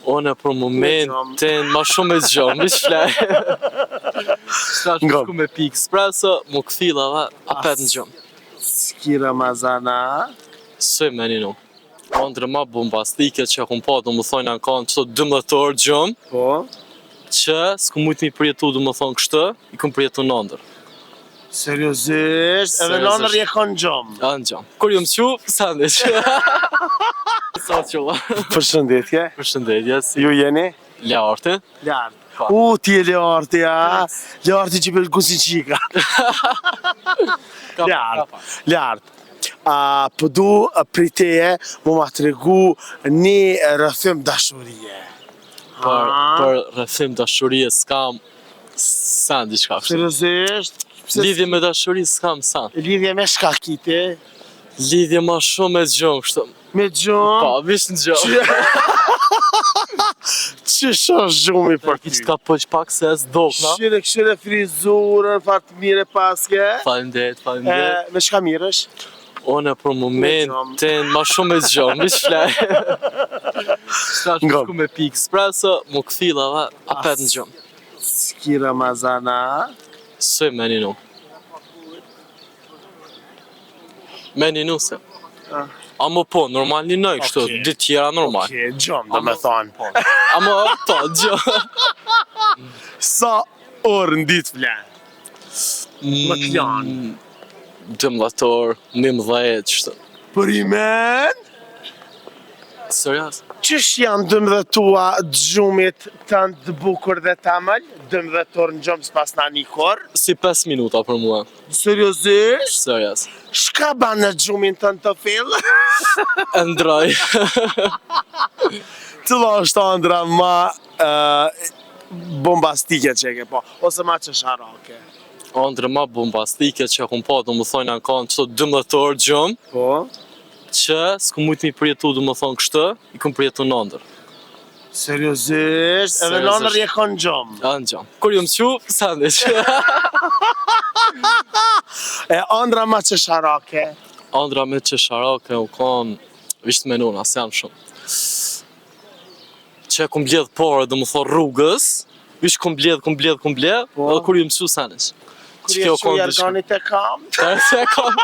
One për momentin ma shumë e zgjohë, mi shlej. Shtash më shku me pikë espresso, mu këthila dhe apet në gjumë. S'ki Ramazana? Së me një nu. Ondre ma bombastike që akun pa, do më thonë janë kanë qëto 12 orë gjumë, Po? që s'ku mujtë mi përjetu, do më thonë kështë, i kom përjetu në ndër. Seriozisht? Edhe në ndër je kanë gjumë? A në gjumë. Kur ju më qu, sandiq. Sa qëlla. Përshëndetje. Përshëndetje, si Ju jeni? Larti. Lartë. Ti e Larti, a? Larti që për kusin qika. Lartë. Po du prej teje mu ma të regu një rrëfim dashurie. Për rrëfim dashurie s'kam san diçka kështu. Seriozisht? Lidhje me dashuri s'kam san. Lidhje me shka kiti? Lidhje ma shumë me gjumë kështu. Me gjumë? Pa, vish në gjumë. Qësh është gjumi për ty? Qka pëq pak se e s'dokna. Këshire frizurën, fatë mire paske? Falemderit. Me shka mirësh? One për momentin ma shumë e zgjohë, mi shlej. Shtash më shku me pikë espresso, mu këthila dhe apet në gjumë. S'ki Ramazana? Së me një nu. Me një nu se. Amo po, normal një nëj kështu, ditë tjera normal. Oke, gjumë do me thonë. Amo to, gjumë. Sa orë në ditë flenë? Më t'janë? 12 orë, 11 qështë. Për i men? Serios? Qësh janë 12 tua gjumit të të bukur dhe të amëll? 12 orë në gjumë s'pas na një korë? Si 5 minuta për mua. Seriozisht? Serios. Shka banë në gjumin të në të fillë? Ndraj. Cëla është andra ma bombastike që e ke po, ose ma që sharake? Ondre ma bombastike që akun pa, do më thonë janë kanë qëto 12 orë gjumë, Po? që s'ku mujtë mi përjetu, do më thonë kështë, i kom përjetu në ndër. Seriozisht? Edhe në ndër je kanë gjumë? A në gjumë. Kur ju më qu, sandiq. E andra ma që sharake? Andra me që sharake u kanë, vishtë menuna, se janë shumë. Që kom bledh pare, do më thonë rrugës, vishtë kom bledh, edhe kur ju më qu sandiq. Kur je që jarganit e kam? Se kam.